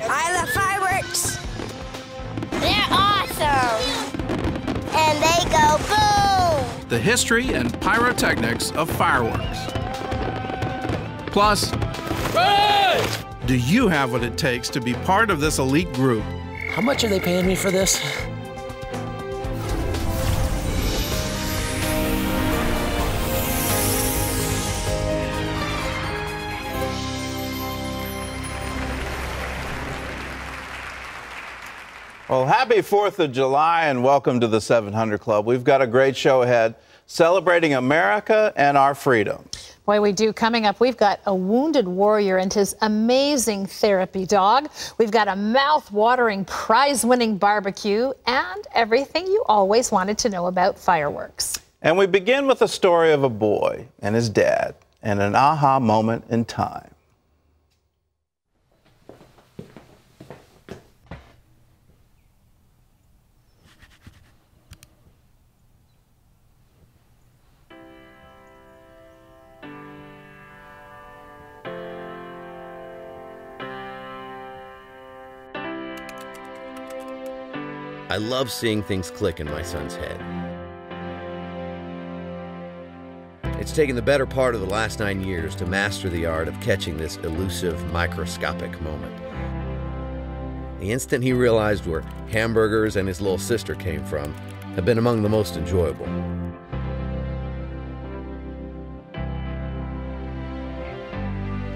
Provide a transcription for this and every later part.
I love fireworks. They're awesome. And they go boom. The history and pyrotechnics of fireworks. Plus, do you have what it takes to be part of this elite group? How much are they paying me for this? Well, happy 4th of July and welcome to the 700 Club. We've got a great show ahead, celebrating America and our freedom. Boy, we do. Coming up, we've got a wounded warrior and his amazing therapy dog. We've got a mouth-watering, prize-winning barbecue and everything you always wanted to know about fireworks. And we begin with the story of a boy and his dad and an aha moment in time. I love seeing things click in my son's head. It's taken the better part of the last 9 years to master the art of catching this elusive, microscopic moment. The instant he realized where hamburgers and his little sister came from have been among the most enjoyable.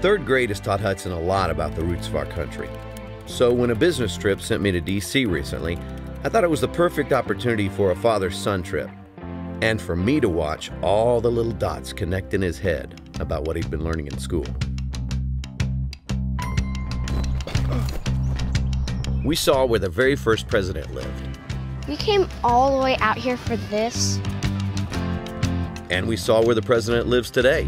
Third grade has taught Hudson a lot about the roots of our country. So when a business trip sent me to D.C. recently, I thought it was the perfect opportunity for a father-son trip, and for me to watch all the little dots connect in his head about what he'd been learning in school. We saw where the very first president lived. We came all the way out here for this. And we saw where the president lives today.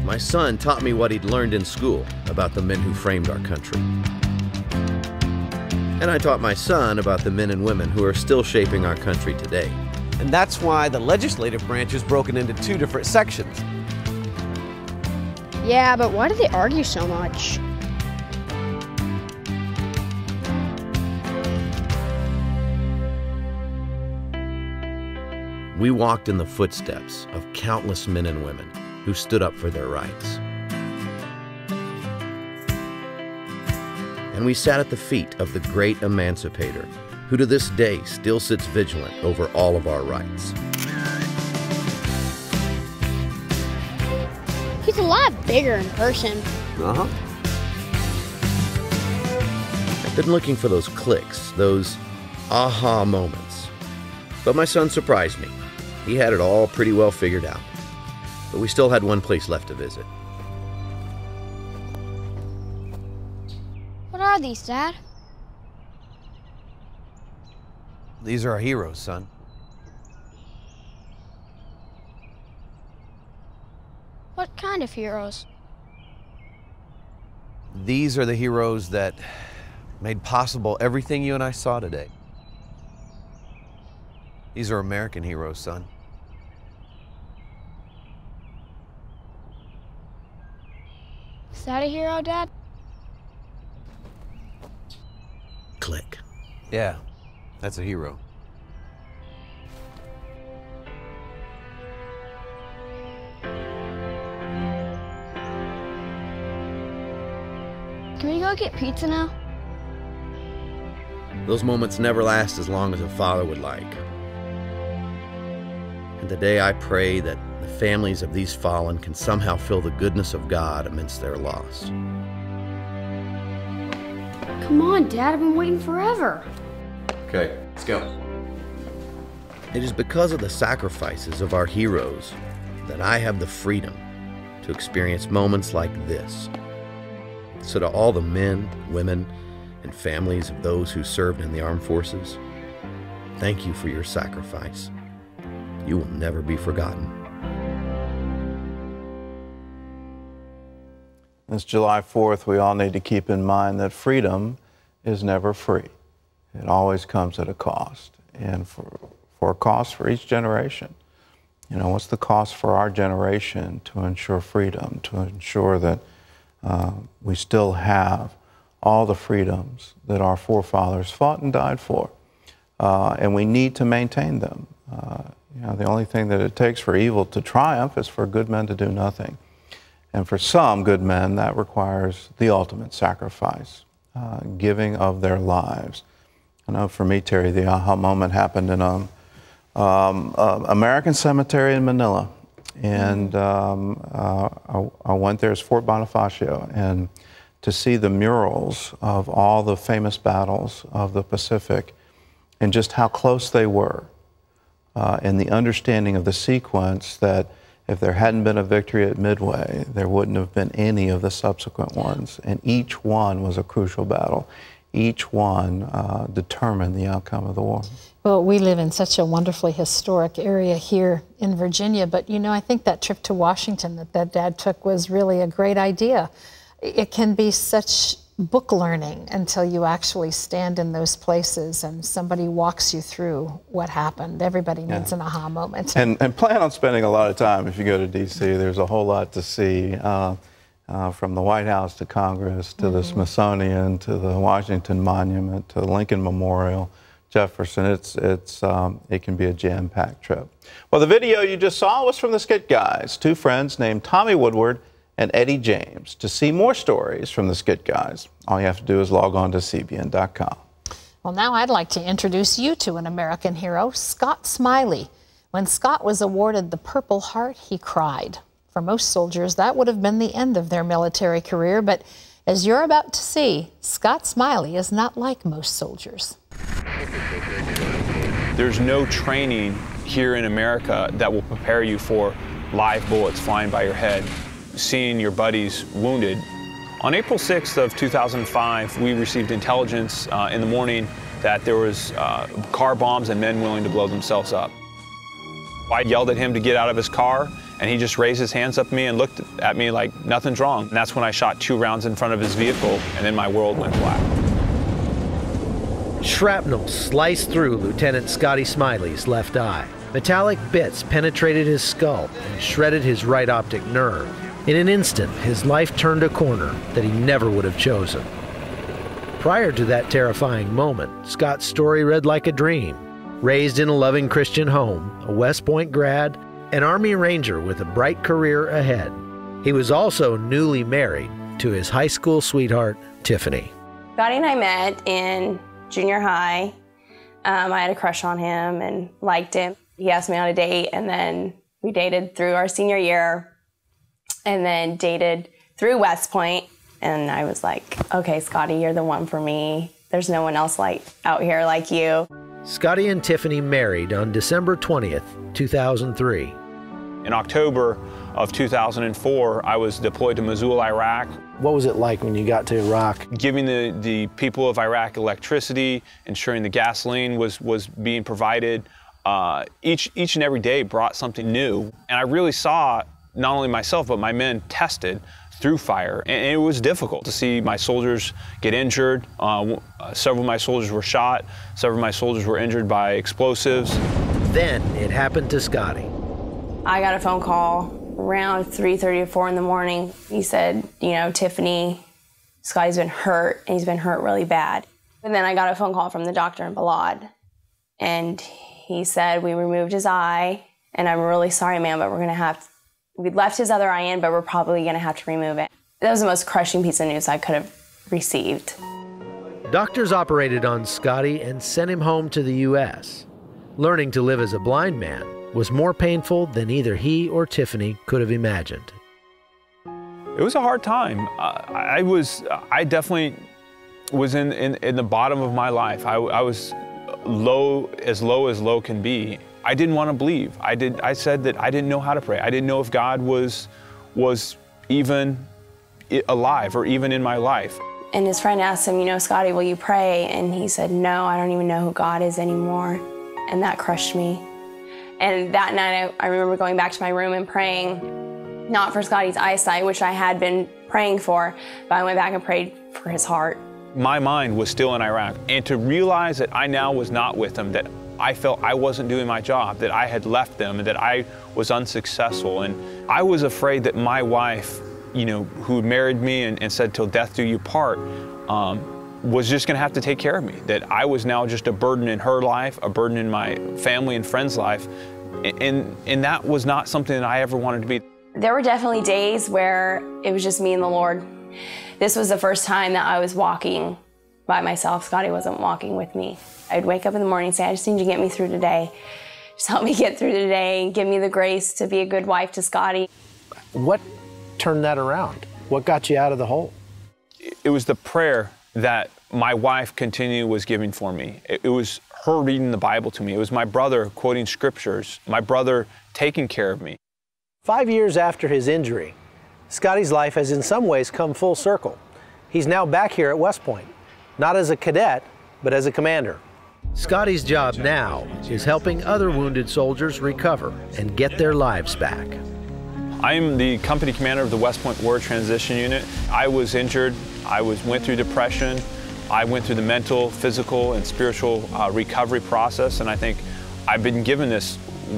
My son taught me what he'd learned in school about the men who framed our country. And I taught my son about the men and women who are still shaping our country today. And that's why the legislative branch is broken into 2 different sections. Yeah, but why do they argue so much? We walked in the footsteps of countless men and women who stood up for their rights. And we sat at the feet of the great emancipator, who to this day still sits vigilant over all of our rights. He's a lot bigger in person. Uh-huh. I've been looking for those clicks, those aha moments. But my son surprised me. He had it all pretty well figured out. But we still had one place left to visit. What are these, Dad? These are our heroes, son. What kind of heroes? These are the heroes that made possible everything you and I saw today. These are American heroes, son. Is that a hero, Dad? Click. Yeah, that's a hero. Can we go get pizza now? Those moments never last as long as a father would like. And today I pray that the families of these fallen can somehow feel the goodness of God amidst their loss. Come on, Dad, I've been waiting forever. Okay, let's go. It is because of the sacrifices of our heroes that I have the freedom to experience moments like this. So to all the men, women, and families of those who served in the armed forces, thank you for your sacrifice. You will never be forgotten. This July 4th, we all need to keep in mind that freedom is never free. It always comes at a cost, and for a cost for each generation. You know, what's the cost for our generation to ensure freedom, to ensure that we still have all the freedoms that our forefathers fought and died for, and we need to maintain them. You know, the only thing that it takes for evil to triumph is for good men to do nothing. And for some good men, that requires the ultimate sacrifice, giving of their lives. I know for me, Terry, the aha moment happened in American Cemetery in Manila. And I went there as Fort Bonifacio, and to see the murals of all the famous battles of the Pacific and just how close they were, and the understanding of the sequence that if there hadn't been a victory at Midway, there wouldn't have been any of the subsequent ones. And each one was a crucial battle. Each one determined the outcome of the war. Well, we live in such a wonderfully historic area here in Virginia, but you know, I think that trip to Washington that Dad took was really a great idea. It can be such book learning until you actually stand in those places and somebody walks you through what happened. Everybody needs an aha moment. And plan on spending a lot of time if you go to D.C. There's a whole lot to see, from the White House to Congress to the Smithsonian to the Washington Monument to the Lincoln Memorial, Jefferson. It can be a jam-packed trip. Well, the video you just saw was from the Skit Guys, two friends named Tommy Woodward and Eddie James. To see more stories from the Skit Guys, all you have to do is log on to CBN.com. Well, now I'd like to introduce you to an American hero, Scott Smiley. When Scott was awarded the Purple Heart, he cried. For most soldiers, that would have been the end of their military career, but as you're about to see, Scott Smiley is not like most soldiers. There's no training here in America that will prepare you for live bullets flying by your head, seeing your buddies wounded. On April 6th of 2005, we received intelligence in the morning that there was car bombs and men willing to blow themselves up. I yelled at him to get out of his car, and he just raised his hands up at me and looked at me like nothing's wrong. And that's when I shot 2 rounds in front of his vehicle, and then my world went black. Shrapnel sliced through Lieutenant Scotty Smiley's left eye. Metallic bits penetrated his skull and shredded his right optic nerve. In an instant, his life turned a corner that he never would have chosen. Prior to that terrifying moment, Scott's story read like a dream. Raised in a loving Christian home, a West Point grad, an Army Ranger with a bright career ahead. He was also newly married to his high school sweetheart, Tiffany. Scotty and I met in junior high. I had a crush on him and liked him. He asked me on a date, and then we dated through our senior year, and then dated through West Point. And I was like, okay, Scotty, you're the one for me. There's no one else out here like you. Scotty and Tiffany married on December 20th, 2003. In October of 2004, I was deployed to Mosul, Iraq. What was it like when you got to Iraq? Giving the people of Iraq electricity, ensuring the gasoline was being provided. Each and every day brought something new. And I really saw not only myself, but my men tested through fire. And it was difficult to see my soldiers get injured. Several of my soldiers were shot. Several of my soldiers were injured by explosives. Then it happened to Scotty. I got a phone call around 3:30 or 4 in the morning. He said, you know, Tiffany, Scotty's been hurt, and he's been hurt really bad. And then I got a phone call from the doctor in Balad, and he said, we removed his eye, and I'm really sorry, ma'am, but we left his other eye in, but we're probably gonna have to remove it. That was the most crushing piece of news I could have received. Doctors operated on Scotty and sent him home to the U.S. Learning to live as a blind man was more painful than either he or Tiffany could have imagined. It was a hard time. I definitely was in the bottom of my life. I was low as low can be. I didn't want to believe. I said that I didn't know how to pray. I didn't know if God was even alive or even in my life. And his friend asked him, you know, Scotty, will you pray? And he said, no, I don't even know who God is anymore. And that crushed me. And that night, I remember going back to my room and praying, not for Scotty's eyesight, which I had been praying for, but I went back and prayed for his heart. My mind was still in Iraq. And to realize that I now was not with them, that I felt I wasn't doing my job, that I had left them, and that I was unsuccessful. And I was afraid that my wife, you know, who married me and said, "Till death do you part," was just gonna have to take care of me. That I was now just a burden in her life, a burden in my family and friends' life. And that was not something that I ever wanted to be. There were definitely days where it was just me and the Lord. This was the first time that I was walking by myself. Scotty wasn't walking with me. I'd wake up in the morning and say, "I just need you to get me through today. Just help me get through today and give me the grace to be a good wife to Scotty." What turned that around? What got you out of the hole? It was the prayer that my wife continually was giving for me. It was her reading the Bible to me. It was my brother quoting scriptures, my brother taking care of me. 5 years after his injury, Scotty's life has in some ways come full circle. He's now back here at West Point, not as a cadet, but as a commander. Scotty's job now is helping other wounded soldiers recover and get their lives back. I'm the company commander of the West Point Warrior Transition Unit. I was injured. I went through depression. I went through the mental, physical, and spiritual recovery process, and I think I've been given this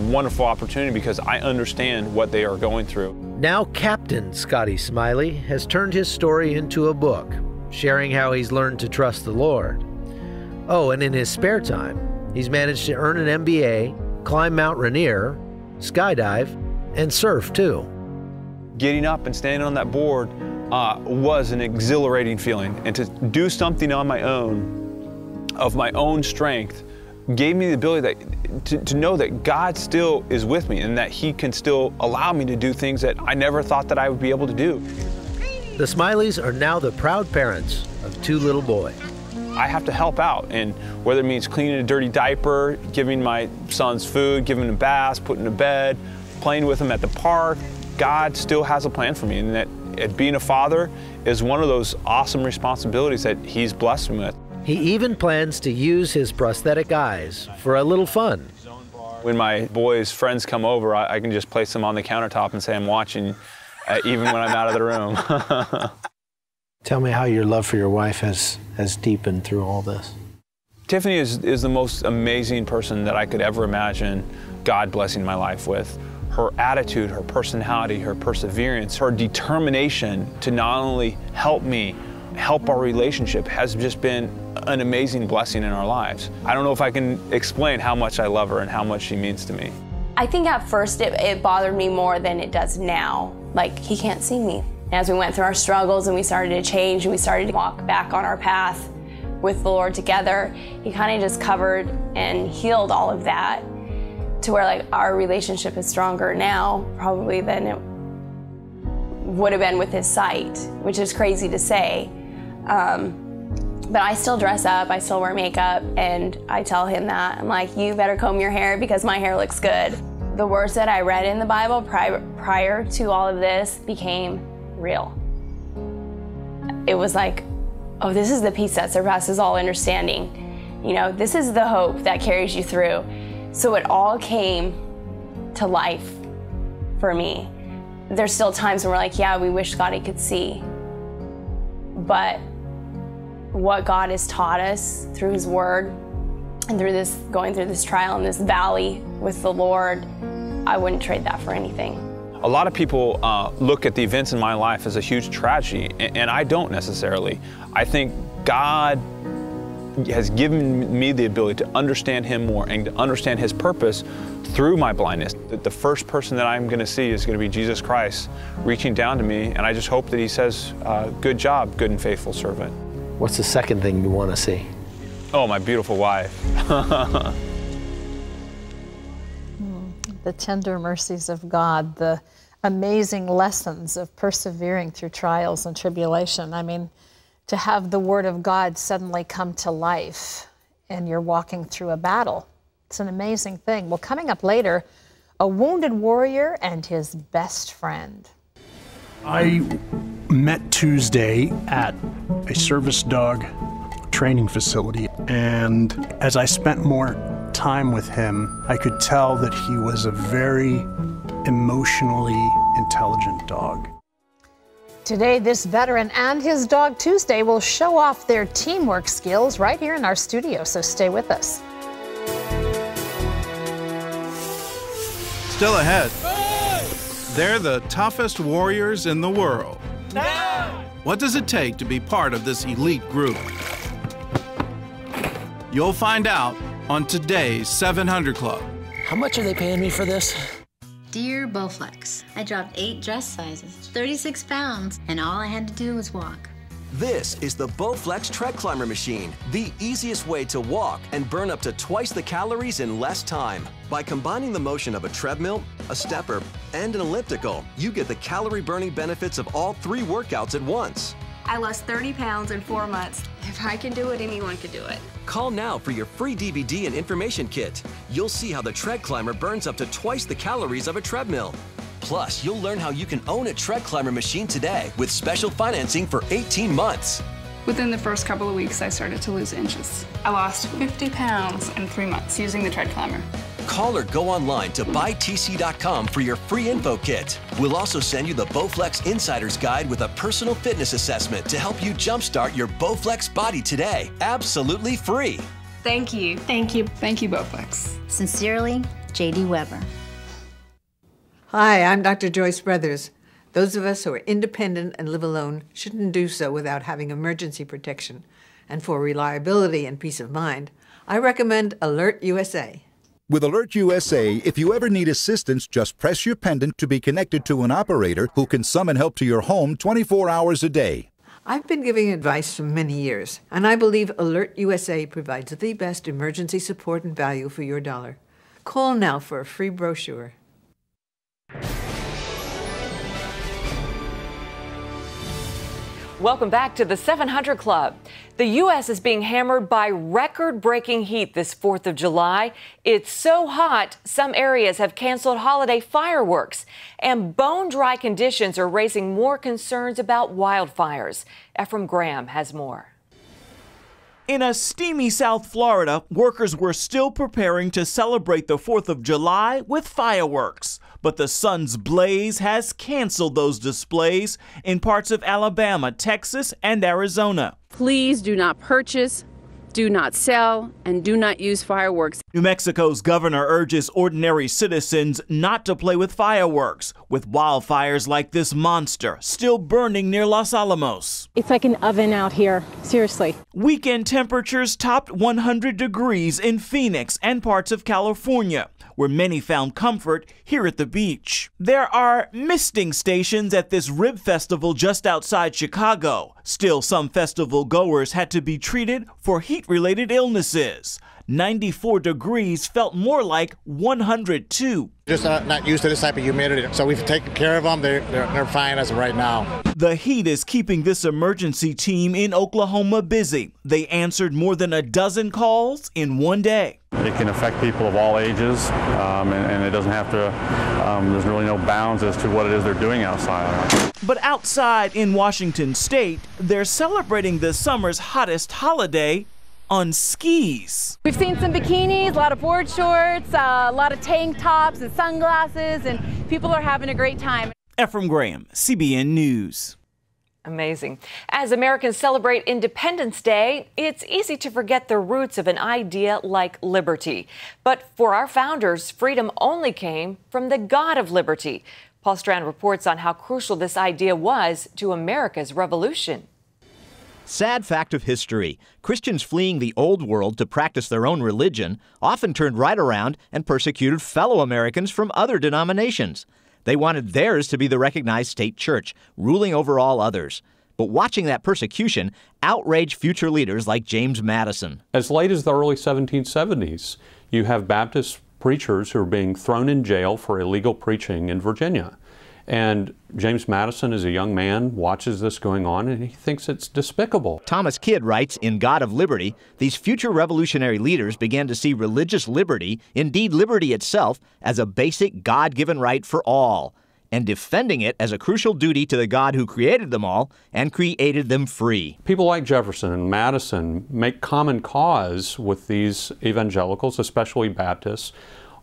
wonderful opportunity because I understand what they are going through. Now Captain Scotty Smiley has turned his story into a book, sharing how he's learned to trust the Lord. Oh, and in his spare time, he's managed to earn an MBA, climb Mount Rainier, skydive, and surf too. Getting up and standing on that board was an exhilarating feeling, and to do something on my own, of my own strength, gave me the ability to know that God still is with me and that He can still allow me to do things that I never thought that I would be able to do. The Smileys are now the proud parents of 2 little boys. I have to help out, and whether it means cleaning a dirty diaper, giving my sons food, giving them baths, putting them to bed, playing with them at the park, God still has a plan for me, and that being a father is one of those awesome responsibilities that He's blessed me with. He even plans to use his prosthetic eyes for a little fun. When my boys' friends come over, I can just place them on the countertop and say I'm watching, even when I'm out of the room. Tell me how your love for your wife has deepened through all this. Tiffany is the most amazing person that I could ever imagine God blessing my life with. Her attitude, her personality, her perseverance, her determination to not only help me, help our relationship has just been an amazing blessing in our lives. I don't know if I can explain how much I love her and how much she means to me. I think at first it bothered me more than it does now. Like, he can't see me. As we went through our struggles and we started to change and we started to walk back on our path with the Lord together, He kind of just covered and healed all of that to where, like, our relationship is stronger now probably than it would have been with His sight, which is crazy to say. But I still dress up, I still wear makeup, and I tell him that. I'm like, "You better comb your hair because my hair looks good." The words that I read in the Bible prior to all of this became real. It was like, oh, this is the peace that surpasses all understanding. You know, this is the hope that carries you through. So it all came to life for me. There's still times when we're like, yeah, we wish Scotty could see. But what God has taught us through His Word and through this, going through this trial in this valley with the Lord, I wouldn't trade that for anything. A lot of people look at the events in my life as a huge tragedy, and I don't necessarily. I think God has given me the ability to understand Him more and to understand His purpose through my blindness. The first person that I'm going to see is going to be Jesus Christ reaching down to me, and I just hope that He says, "Good job, good and faithful servant." What's the second thing you want to see? Oh, my beautiful wife. The tender mercies of God, the amazing lessons of persevering through trials and tribulation. I mean, to have the Word of God suddenly come to life and you're walking through a battle. It's an amazing thing. Well, coming up later, a wounded warrior and his best friend. I met Tuesday at a service dog training facility, and as I spent more time with him, I could tell that he was a very emotionally intelligent dog. Today, this veteran and his dog Tuesday will show off their teamwork skills right here in our studio, so stay with us. Still ahead, they're the toughest warriors in the world. What does it take to be part of this elite group? You'll find out on today's 700 Club. How much are they paying me for this? Dear Bowflex, I dropped 8 dress sizes, 36 pounds, and all I had to do was walk. This is the Bowflex Tread Climber machine, the easiest way to walk and burn up to twice the calories in less time. By combining the motion of a treadmill, a stepper, and an elliptical, you get the calorie-burning benefits of all 3 workouts at once. I lost 30 pounds in 4 months. If I can do it, anyone can do it. Call now for your free DVD and information kit. You'll see how the Tread Climber burns up to twice the calories of a treadmill. Plus, you'll learn how you can own a Tread Climber machine today with special financing for 18 months. Within the first couple of weeks, I started to lose inches. I lost 50 pounds in 3 months using the Tread Climber. Call or go online to buytc.com for your free info kit. We'll also send you the Bowflex Insider's Guide with a personal fitness assessment to help you jumpstart your Bowflex body today, absolutely free. Thank you. Thank you. Thank you, Bowflex. Sincerely, J.D. Weber. Hi, I'm Dr. Joyce Brothers. Those of us who are independent and live alone shouldn't do so without having emergency protection. And for reliability and peace of mind, I recommend Alert USA. With Alert USA, if you ever need assistance, just press your pendant to be connected to an operator who can summon help to your home 24 hours a day. I've been giving advice for many years, and I believe Alert USA provides the best emergency support and value for your dollar. Call now for a free brochure. Welcome back to the 700 Club. The U.S. is being hammered by record-breaking heat this 4th of July. It's so hot, some areas have canceled holiday fireworks. And bone-dry conditions are raising more concerns about wildfires. Ephraim Graham has more. In a steamy South Florida, workers were still preparing to celebrate the 4th of July with fireworks. But the sun's blaze has canceled those displays in parts of Alabama, Texas, and Arizona. Please do not purchase, do not sell, and do not use fireworks. New Mexico's governor urges ordinary citizens not to play with fireworks, with wildfires like this monster still burning near Los Alamos. It's like an oven out here, seriously. Weekend temperatures topped 100 degrees in Phoenix and parts of California, where many found comfort here at the beach. There are misting stations at this rib festival just outside Chicago. Still, some festival goers had to be treated for heat-related illnesses. 94 degrees felt more like 102. Just not used to this type of humidity, so we've taken care of them. They're fine as of right now. The heat is keeping this emergency team in Oklahoma busy. They answered more than a dozen calls in one day. It can affect people of all ages, and it doesn't have to, there's really no bounds as to what it is they're doing outside. But outside in Washington State, they're celebrating the summer's hottest holiday on skis. We've seen some bikinis, a lot of board shorts, a lot of tank tops and sunglasses, and people are having a great time. Ephraim Graham, CBN News. Amazing. As Americans celebrate Independence Day, it's easy to forget the roots of an idea like liberty. But for our founders, freedom only came from the God of liberty. Paul Strand reports on how crucial this idea was to America's revolution. Sad fact of history, Christians fleeing the old world to practice their own religion often turned right around and persecuted fellow Americans from other denominations. They wanted theirs to be the recognized state church, ruling over all others. But watching that persecution outraged future leaders like James Madison. As late as the early 1770s, you have Baptist preachers who are being thrown in jail for illegal preaching in Virginia. And James Madison, as a young man, watches this going on and he thinks it's despicable. Thomas Kidd writes, in God of Liberty, these future revolutionary leaders began to see religious liberty, indeed liberty itself, as a basic God-given right for all, and defending it as a crucial duty to the God who created them all and created them free. People like Jefferson and Madison make common cause with these evangelicals, especially Baptists,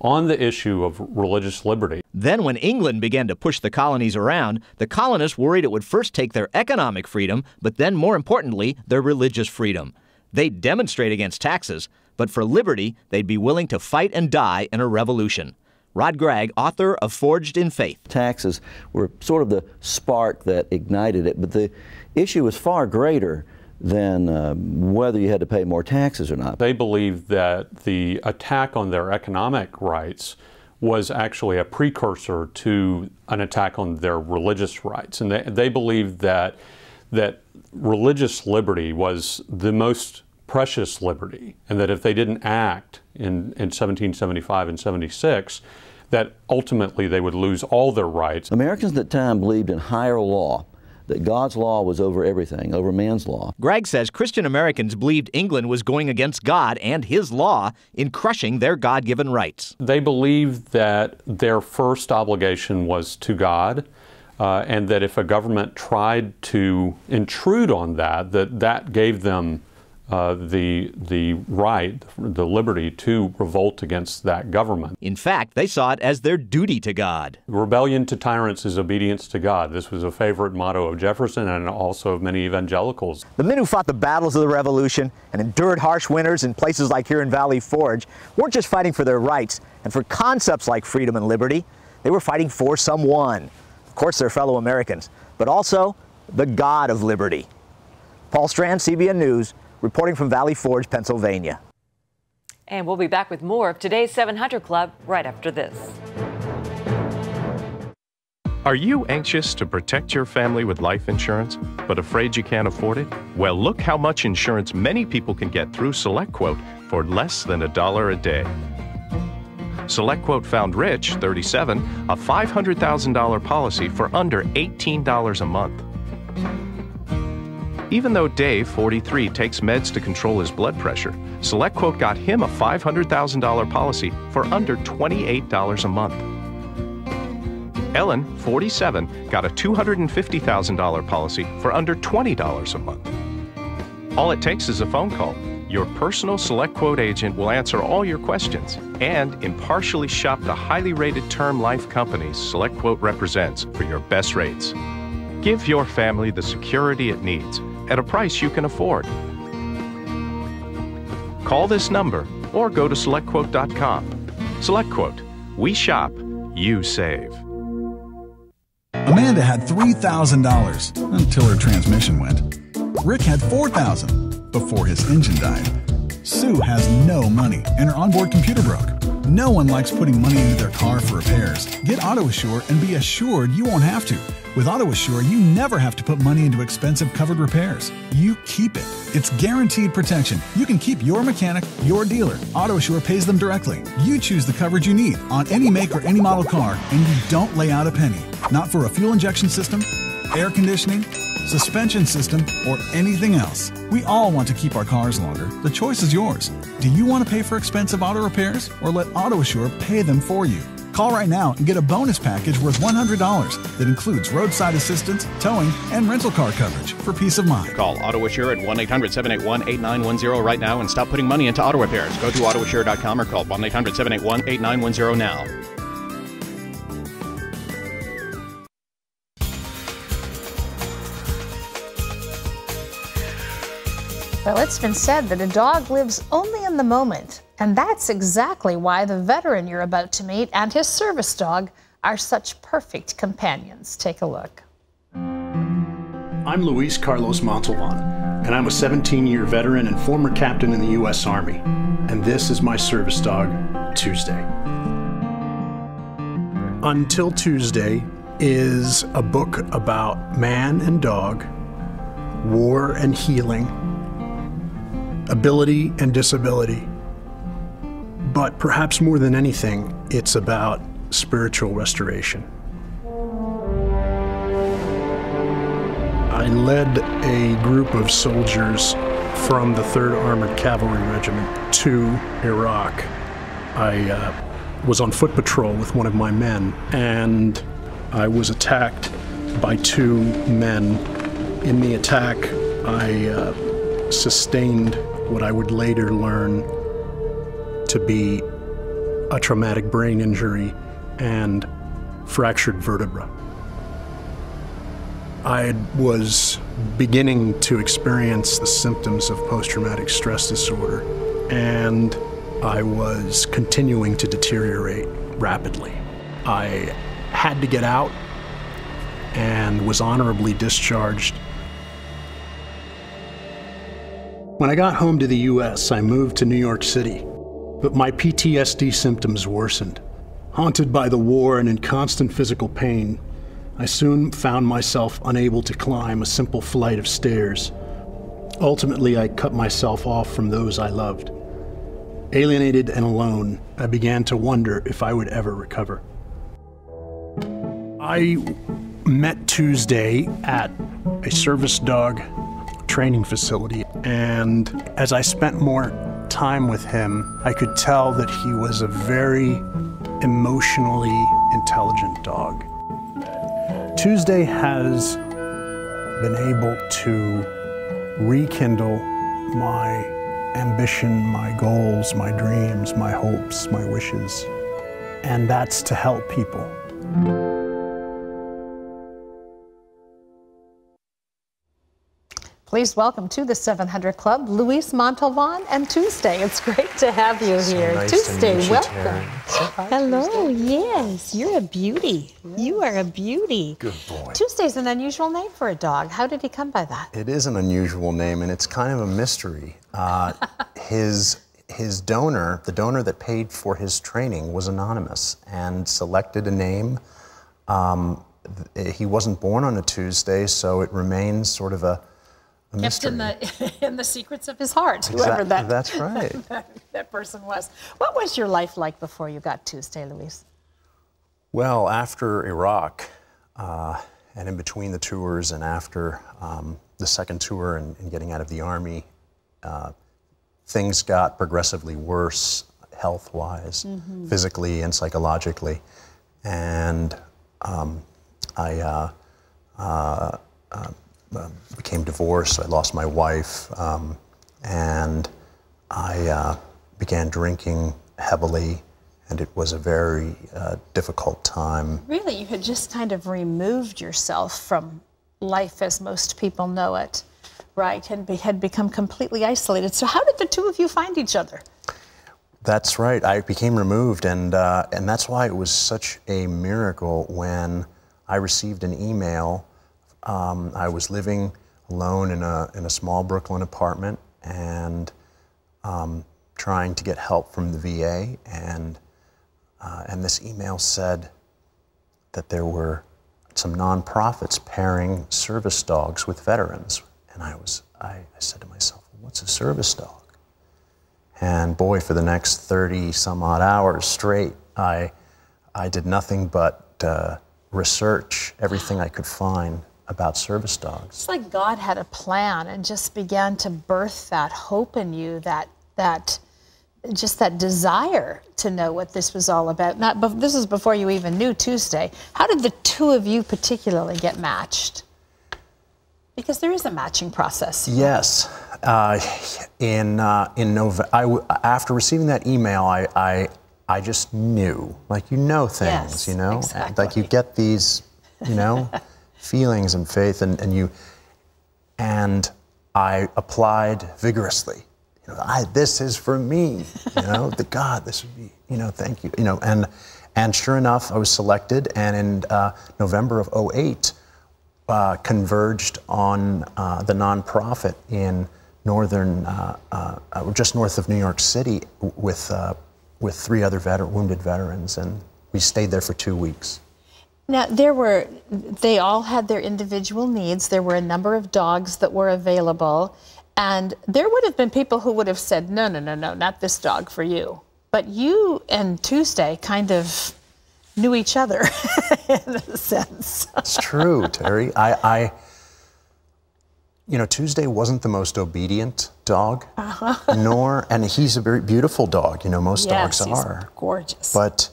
on the issue of religious liberty. Then when England began to push the colonies around, the colonists worried it would first take their economic freedom, but then more importantly, their religious freedom. They'd demonstrate against taxes, but for liberty, they'd be willing to fight and die in a revolution. Rod Gregg, author of Forged in Faith. Taxes were sort of the spark that ignited it, but the issue was far greater than whether you had to pay more taxes or not. They believed that the attack on their economic rights was actually a precursor to an attack on their religious rights. And they believed that religious liberty was the most precious liberty, and that if they didn't act in 1775 and 76, that ultimately they would lose all their rights. Americans at the time believed in higher law, that God's law was over everything, over man's law. Gregg says Christian Americans believed England was going against God and his law in crushing their God-given rights. They believed that their first obligation was to God, and that if a government tried to intrude on that, that gave them the right, the liberty to revolt against that government. In fact, they saw it as their duty to God. Rebellion to tyrants is obedience to God. This was a favorite motto of Jefferson and also of many evangelicals. The men who fought the battles of the Revolution and endured harsh winters in places like here in Valley Forge weren't just fighting for their rights and for concepts like freedom and liberty. They were fighting for someone. Of course, their fellow Americans, but also the God of liberty. Paul Strand, CBN News, reporting from Valley Forge, Pennsylvania. And we'll be back with more of today's 700 Club right after this. Are you anxious to protect your family with life insurance, but afraid you can't afford it? Well, look how much insurance many people can get through SelectQuote for less than $1 a day. SelectQuote found Rich, 37, a $500,000 policy for under $18 a month. Even though Dave, 43, takes meds to control his blood pressure, SelectQuote got him a $500,000 policy for under $28 a month. Ellen, 47, got a $250,000 policy for under $20 a month. All it takes is a phone call. Your personal SelectQuote agent will answer all your questions and impartially shop the highly rated term life companies SelectQuote represents for your best rates. Give your family the security it needs at a price you can afford. Call this number or go to SelectQuote.com. SelectQuote. We shop, you save. Amanda had $3,000 until her transmission went. Rick had $4,000 before his engine died. Sue has no money and her onboard computer broke. No one likes putting money into their car for repairs. Get AutoAssure and be assured you won't have to. With AutoAssure, you never have to put money into expensive covered repairs. You keep it. It's guaranteed protection. You can keep your mechanic, your dealer. AutoAssure pays them directly. You choose the coverage you need on any make or any model car, and you don't lay out a penny. Not for a fuel injection system, air conditioning, suspension system, or anything else. We all want to keep our cars longer. The choice is yours. Do you want to pay for expensive auto repairs or let AutoAssure pay them for you? Call right now and get a bonus package worth $100 that includes roadside assistance, towing, and rental car coverage for peace of mind. Call AutoAssure at 1-800-781-8910 right now and stop putting money into auto repairs. Go to AutoAssure.com or call 1-800-781-8910 now. Well, it's been said that a dog lives only in the moment, and that's exactly why the veteran you're about to meet and his service dog are such perfect companions. Take a look. I'm Luis Carlos Montalvan, and I'm a 17-year veteran and former captain in the U.S. Army, and this is my service dog, Tuesday. Until Tuesday is a book about man and dog, war and healing, ability and disability. But perhaps more than anything, it's about spiritual restoration. I led a group of soldiers from the 3rd Armored Cavalry Regiment to Iraq. I was on foot patrol with one of my men, and I was attacked by 2 men. In the attack, I sustained what I would later learn to be a traumatic brain injury and fractured vertebra. I was beginning to experience the symptoms of post-traumatic stress disorder, and I was continuing to deteriorate rapidly. I had to get out and was honorably discharged. When I got home to the US, I moved to New York City, but my PTSD symptoms worsened. Haunted by the war and in constant physical pain, I soon found myself unable to climb a simple flight of stairs. Ultimately, I cut myself off from those I loved. Alienated and alone, I began to wonder if I would ever recover. I met Tuesday at a service dog training facility, and as I spent more time with him, I could tell that he was a very emotionally intelligent dog. Tuesday has been able to rekindle my ambition, my goals, my dreams, my hopes, my wishes, and that's to help people. Please welcome to the 700 Club, Luis Montalvan and Tuesday. It's great to have you here. Nice Tuesday, to meet you, welcome. Terry. Hello, yes, you're a beauty. Yes. You are a beauty. Good boy. Tuesday's an unusual name for a dog. How did he come by that? It is an unusual name, and it's kind of a mystery. His donor, the donor that paid for his training, was anonymous and selected a name. He wasn't born on a Tuesday, so it remains sort of a Kept in the secrets of his heart, whoever that's right. that person was. What was your life like before you got Tuesday, Luis? Well, after Iraq, and in between the tours and after the second tour and getting out of the Army, things got progressively worse health-wise, physically and psychologically. And I became divorced. I lost my wife, and I began drinking heavily, and it was a very difficult time. Really, you had just kind of removed yourself from life as most people know it, right? And had become completely isolated. So how did the two of you find each other? That's right. I became removed, and that's why it was such a miracle when I received an email. I was living alone in a small Brooklyn apartment and trying to get help from the VA, and this email said that there were some nonprofits pairing service dogs with veterans, and I said to myself, what's a service dog? And boy, for the next 30 some odd hours straight, I did nothing but research everything I could find about service dogs. It's like God had a plan and just began to birth that hope in you, that desire to know what this was all about. This is before you even knew Tuesday. How did the two of you particularly get matched? Because there is a matching process. Yes. In November, after receiving that email, I just knew, like, you know things, yes, you know? Exactly. Like you get these, you know, feelings and faith, and I applied vigorously. You know, this is for me, you know, God, this would be, you know, thank you, you know, and sure enough, I was selected, and in November of '08, converged on the nonprofit in northern, just north of New York City, with 3 other wounded veterans, and we stayed there for 2 weeks. Now, they all had their individual needs. There were a number of dogs that were available, and there would have been people who would have said, no, not this dog for you. But you and Tuesday kind of knew each other in a sense. It's true, Terry. You know, Tuesday wasn't the most obedient dog, and he's a very beautiful dog. You know, most dogs are. He's gorgeous. But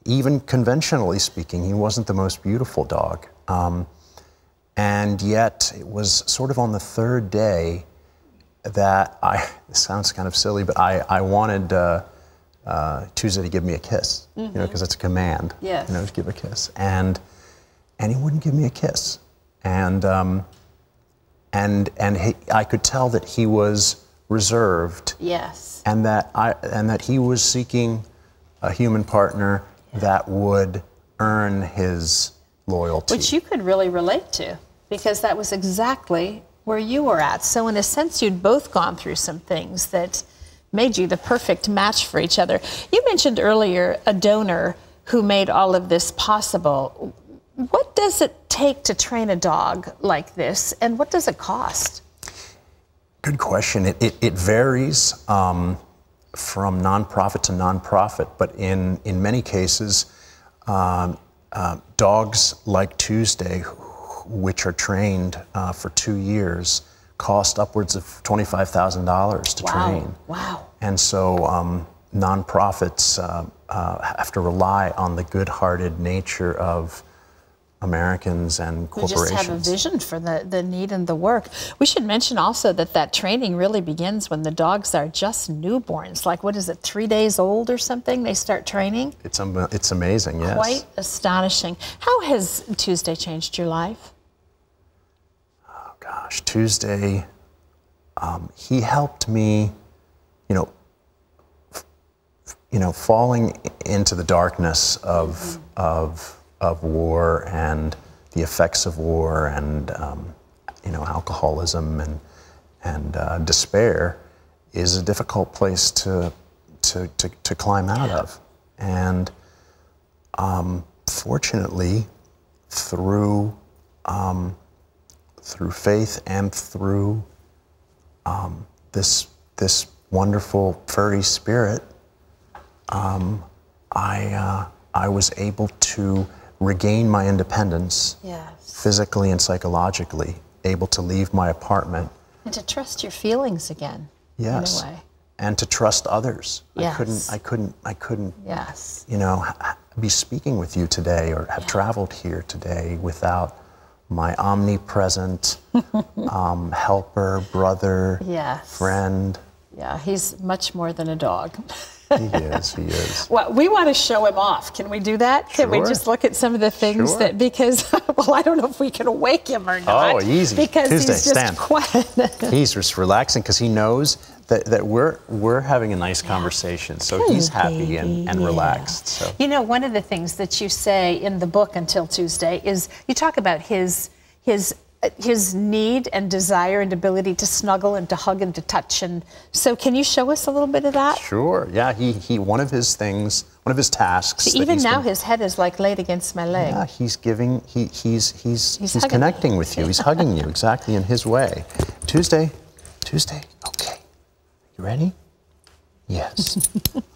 even conventionally speaking, he wasn't the most beautiful dog. And yet, it was sort of on the 3rd day that this sounds kind of silly, but I wanted Tuesday to give me a kiss, you know, because it's a command, Yes. you know, to give a kiss. And he wouldn't give me a kiss. And I could tell that he was reserved. Yes. And that he was seeking a human partner that would earn his loyalty. Which you could really relate to, because that was exactly where you were at. So in a sense, you'd both gone through some things that made you the perfect match for each other. You mentioned earlier a donor who made all of this possible. What does it take to train a dog like this, and what does it cost? Good question. It varies from nonprofit to nonprofit, but in many cases, dogs like Tuesday, which are trained for 2 years, cost upwards of $25,000 to train. Wow. And so nonprofits have to rely on the good-hearted nature of Americans and corporations. We just have a vision for the need and the work. We should mention also that training really begins when the dogs are just newborns. Like, what is it, 3 days old or something? They start training? It's amazing, yes. Quite astonishing. How has Tuesday changed your life? Oh, gosh, Tuesday, he helped me, falling into the darkness of war and the effects of war and alcoholism and despair is a difficult place to climb out of. And fortunately, through faith and through this wonderful furry spirit, I was able to regain my independence, physically and psychologically, able to leave my apartment. And to trust your feelings again, yes, in a way. And to trust others. Yes. I couldn't, yes, be speaking with you today or have traveled here today without my omnipresent helper, brother, friend. Yeah, he's much more than a dog. He is. Well, we want to show him off. Can we do that? Can we just look at some of the things that, because, well, I don't know if we can awake him or not. Oh, easy. Because Tuesday, he's just quiet. He's just relaxing because he knows that we're having a nice conversation. So he's happy and relaxed. So. One of the things that you say in the book, Until Tuesday, is you talk about his need and desire and ability to snuggle and to hug and to touch. And so can you show us a little bit of that? Sure, yeah. He one of his tasks. So even now his head is like laid against my leg. Yeah, he's connecting with you. He's hugging you exactly in his way. Tuesday, okay. You ready? Yes.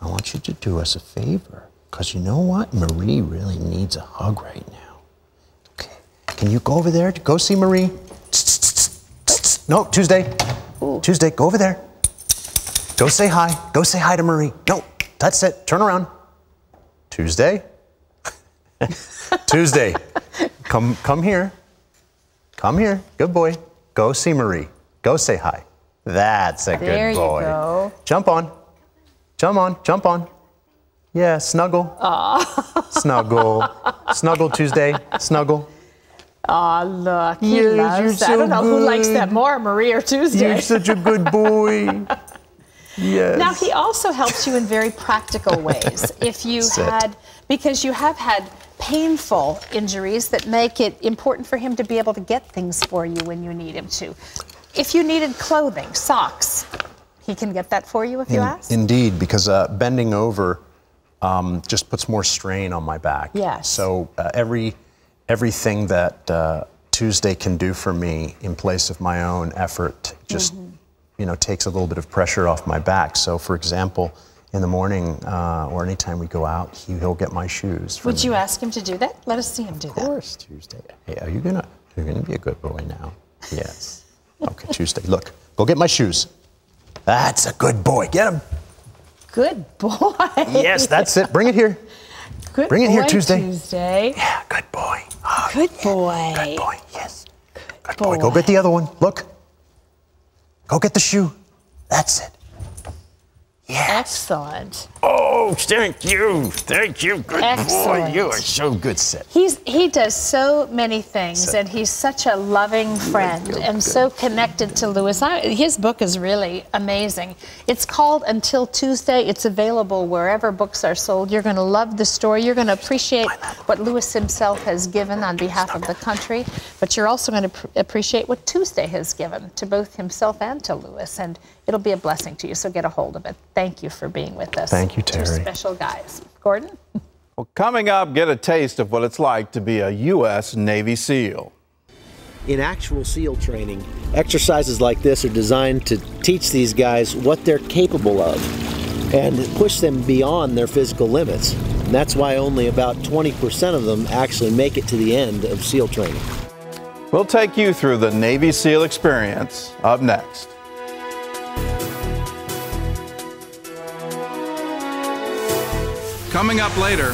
I want you to do us a favor, because you know what? Marie really needs a hug right now. Can you go over there to go see Marie? No, Tuesday. Ooh. Tuesday, go over there. Go say hi. Go say hi to Marie. No, that's it. Turn around. Tuesday. Tuesday. Come here. Come here. Good boy. Go see Marie. Go say hi. That's a good boy. There you go. Jump on. Jump on. Yeah, snuggle. Aww. Snuggle. Snuggle, Tuesday. Snuggle. Oh, look, he loves that. I don't know who likes that more, Marie or Tuesday. You're such a good boy. Yes. Now, he also helps you in very practical ways. If you because you have had painful injuries that make it important for him to be able to get things for you when you need him to. If you needed clothing, socks, he can get that for you if you ask? Indeed, because bending over just puts more strain on my back. Yes. So everything that Tuesday can do for me in place of my own effort just, takes a little bit of pressure off my back. So, for example, in the morning or anytime we go out, he'll get my shoes. Would you ask him to do that? Let us see him do that. Of course, Tuesday. Hey, you're gonna be a good boy now. Yes. Okay, Tuesday. Look, go get my shoes. That's a good boy. Get him. Good boy. Yes, that's it. Bring it here. Good Bring it boy, here, Tuesday. Yeah, good boy. Oh, good boy. Good boy, yes. Good boy. Go get the other one. Look. Go get the shoe. That's it. Yes. Excellent. Oh, Oh, thank you. Thank you. Good Excellent. boy. You are so good, Sid. He does so many things, and he's such a loving friend and so connected to Lewis. His book is really amazing. It's called Until Tuesday. It's available wherever books are sold. You're going to love the story. You're going to appreciate what Lewis himself has given on behalf of the country, but you're also going to appreciate what Tuesday has given to both himself and to Lewis, and it'll be a blessing to you, so get a hold of it. Thank you for being with us. Thank you, Terry. Two special guys. Gordon? Well, coming up, get a taste of what it's like to be a U.S. Navy SEAL. In actual SEAL training, exercises like this are designed to teach these guys what they're capable of and push them beyond their physical limits. And that's why only about 20% of them actually make it to the end of SEAL training. We'll take you through the Navy SEAL experience up next. Coming up later,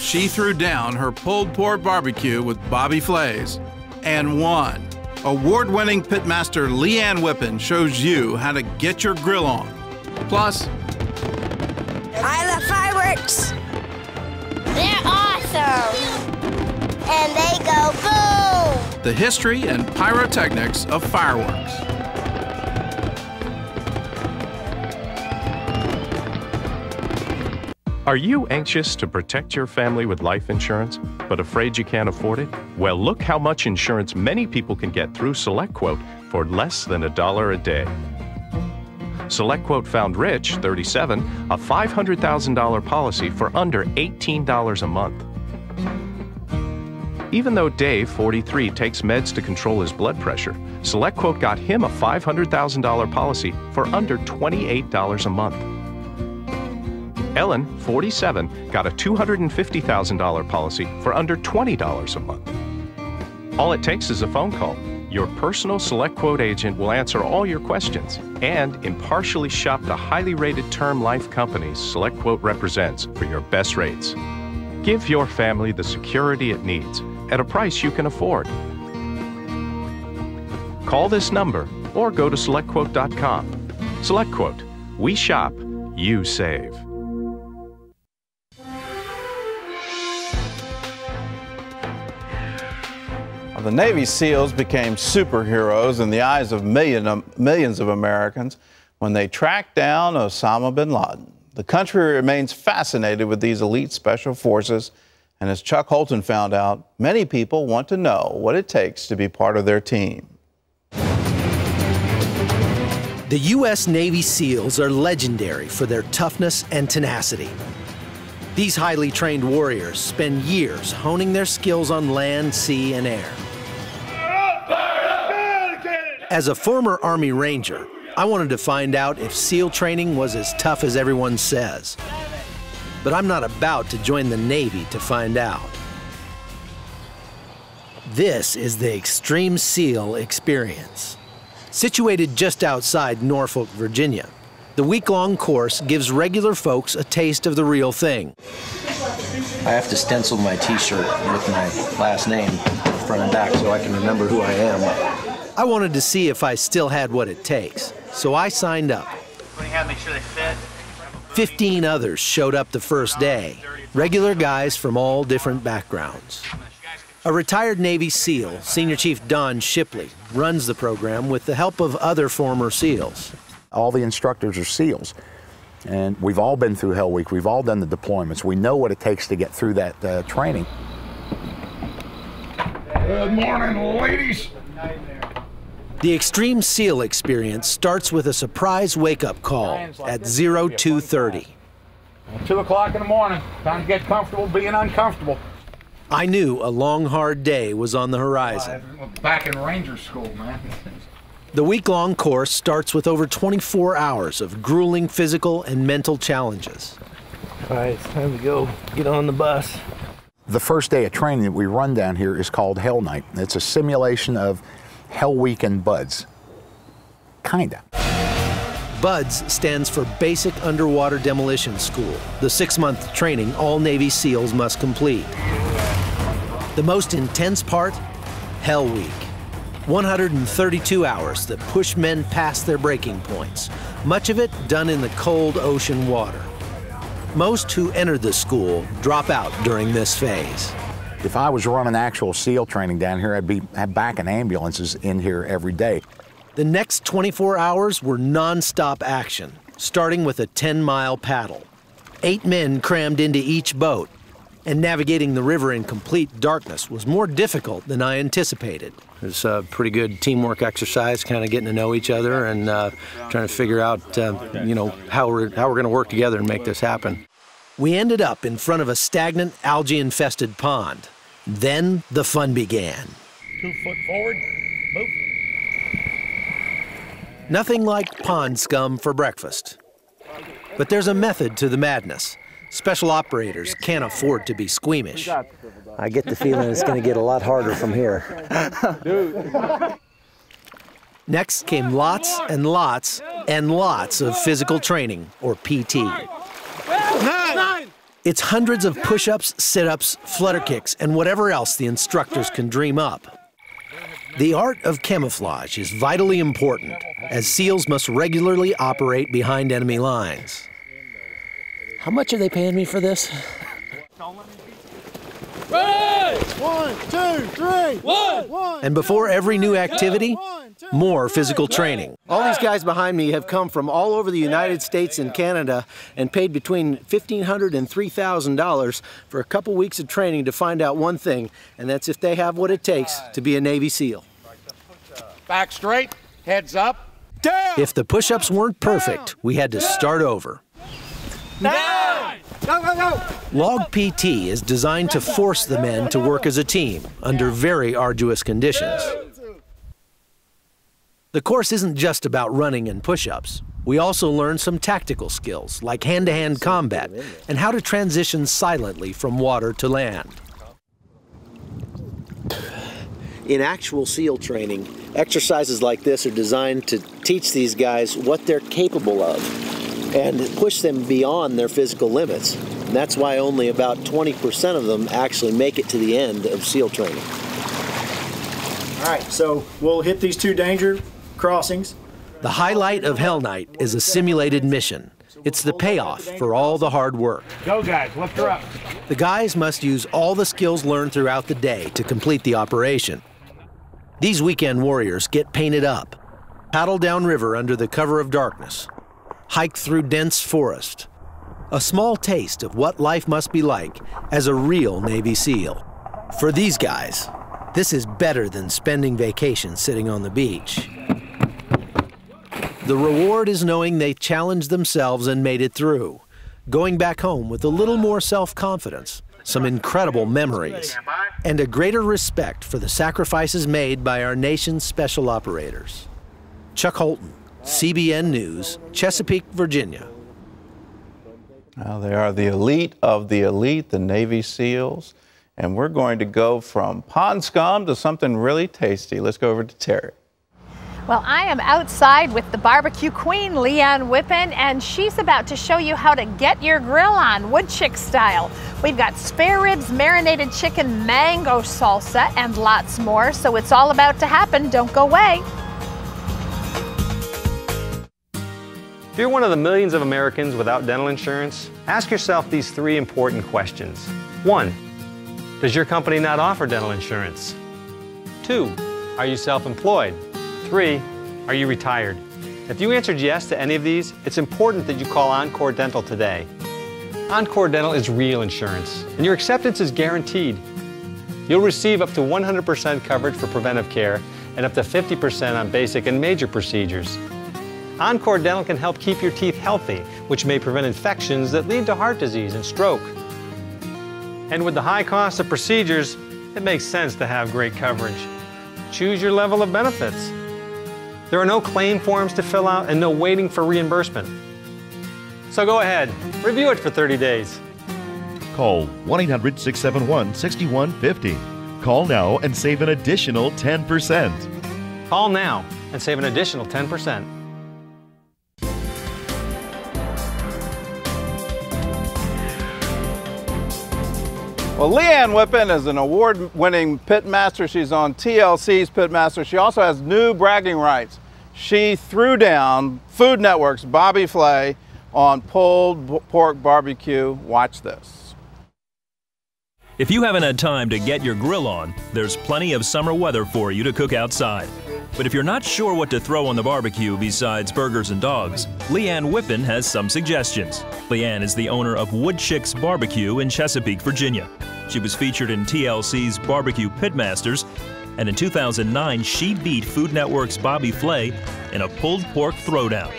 she threw down her pulled pork barbecue with Bobby Flays and won. Award-winning pitmaster Leanne Whippen shows you how to get your grill on. Plus, I love fireworks. They're awesome. And they go boom. the history and pyrotechnics of fireworks. Are you anxious to protect your family with life insurance, but afraid you can't afford it? Well, look how much insurance many people can get through SelectQuote for less than $1 a day. SelectQuote found Rich, 37, a $500,000 policy for under $18 a month. Even though Dave, 43, takes meds to control his blood pressure, SelectQuote got him a $500,000 policy for under $28 a month. Ellen, 47, got a $250,000 policy for under $20 a month. All it takes is a phone call. Your personal SelectQuote agent will answer all your questions and impartially shop the highly rated term life companies SelectQuote represents for your best rates. Give your family the security it needs at a price you can afford. Call this number or go to SelectQuote.com. SelectQuote. We shop, you save. The Navy SEALs became superheroes in the eyes of millions of Americans when they tracked down Osama bin Laden. The country remains fascinated with these elite special forces, and as Chuck Holton found out, many people want to know what it takes to be part of their team. The U.S. Navy SEALs are legendary for their toughness and tenacity. These highly trained warriors spend years honing their skills on land, sea, and air. As a former Army Ranger, I wanted to find out if SEAL training was as tough as everyone says. But I'm not about to join the Navy to find out. This is the Extreme SEAL Experience. Situated just outside Norfolk, Virginia, the week-long course gives regular folks a taste of the real thing. I have to stencil my t-shirt with my last name, front and back, so I can remember who I am. I wanted to see if I still had what it takes, so I signed up. Make sure they fit. 15 others showed up the first day, regular guys from all different backgrounds. A retired Navy SEAL, Senior Chief Don Shipley, runs the program with the help of other former SEALs. All the instructors are SEALs, and we've all been through Hell Week. We've all done the deployments. We know what it takes to get through that training. Good morning, ladies. The Extreme SEAL Experience starts with a surprise wake-up call at 02:30. 2 o'clock in the morning. Time to get comfortable being uncomfortable. I knew a long, hard day was on the horizon. Back in Ranger School, man. The week-long course starts with over 24 hours of grueling physical and mental challenges. All right, it's time to go get on the bus. The first day of training that we run down here is called Hell Night. It's a simulation of Hell Week and BUDS. Kinda. BUDS stands for Basic Underwater Demolition School, the 6-month training all Navy SEALs must complete. The most intense part? Hell Week. 132 hours that push men past their breaking points, much of it done in the cold ocean water. Most who enter the school drop out during this phase. If I was running actual SEAL training down here, I'd be back in ambulances in here every day. The next 24 hours were non-stop action, starting with a 10-mile paddle. 8 men crammed into each boat, and navigating the river in complete darkness was more difficult than I anticipated. It was a pretty good teamwork exercise, kind of getting to know each other and trying to figure out, how we're going to work together and make this happen. We ended up in front of a stagnant, algae-infested pond. Then the fun began. 2 foot forward, move. Nothing like pond scum for breakfast. But there's a method to the madness. Special operators can't afford to be squeamish. I get the feeling it's going to get a lot harder from here. Next came lots and lots and lots of physical training, or PT. 9. It's hundreds of push-ups, sit-ups, flutter kicks, and whatever else the instructors can dream up. The art of camouflage is vitally important, as SEALs must regularly operate behind enemy lines. How much are they paying me for this? Right. 1, 2, 3. 1. And before every new activity, more physical training. All these guys behind me have come from all over the United States and Canada and paid between $1,500 and $3,000 for a couple weeks of training to find out one thing, and that's if they have what it takes to be a Navy SEAL. Back straight, heads up, down. If the push-ups weren't perfect, we had to start over. 9. Go, go, go. Log PT is designed to force the men to work as a team under very arduous conditions. The course isn't just about running and push-ups. We also learn some tactical skills like hand-to-hand combat and how to transition silently from water to land. In actual SEAL training, exercises like this are designed to teach these guys what they're capable of and push them beyond their physical limits. And that's why only about 20% of them actually make it to the end of SEAL training. All right, so we'll hit these 2 danger crossings. The highlight of Hell Night is a simulated mission. It's the payoff for all the hard work. Go, guys, lift her up. The guys must use all the skills learned throughout the day to complete the operation. These weekend warriors get painted up, paddle downriver under the cover of darkness, hike through dense forest. A small taste of what life must be like as a real Navy SEAL. For these guys, this is better than spending vacations sitting on the beach. The reward is knowing they challenged themselves and made it through, going back home with a little more self-confidence, some incredible memories, and a greater respect for the sacrifices made by our nation's special operators. Chuck Holton, CBN News, Chesapeake, Virginia. Well, they are the elite of the elite, the Navy SEALs. And we're going to go from pond scum to something really tasty. Let's go over to Terry. Well, I am outside with the barbecue queen, Leanne Whippen, and she's about to show you how to get your grill on, wood chick style. We've got spare ribs, marinated chicken, mango salsa, and lots more. So it's all about to happen. Don't go away. If you're one of the millions of Americans without dental insurance, ask yourself these 3 important questions. 1, does your company not offer dental insurance? 2, are you self-employed? 3, are you retired? If you answered yes to any of these, it's important that you call Encore Dental today. Encore Dental is real insurance, and your acceptance is guaranteed. You'll receive up to 100% coverage for preventive care and up to 50% on basic and major procedures. Encore Dental can help keep your teeth healthy, which may prevent infections that lead to heart disease and stroke. And with the high cost of procedures, it makes sense to have great coverage. Choose your level of benefits. There are no claim forms to fill out and no waiting for reimbursement. So go ahead, review it for 30 days. Call 1-800-671-6150. Call now and save an additional 10%. Call now and save an additional 10%. Well, Leanne Whippen is an award-winning pitmaster. She's on TLC's Pitmaster. She also has new bragging rights. She threw down Food Network's Bobby Flay on pulled pork barbecue. Watch this. If you haven't had time to get your grill on, there's plenty of summer weather for you to cook outside. But if you're not sure what to throw on the barbecue besides burgers and dogs, Leanne Whippen has some suggestions. Leanne is the owner of Wood Chicks Barbecue in Chesapeake, Virginia. She was featured in TLC's Barbecue Pitmasters, and in 2009 she beat Food Network's Bobby Flay in a pulled pork throwdown.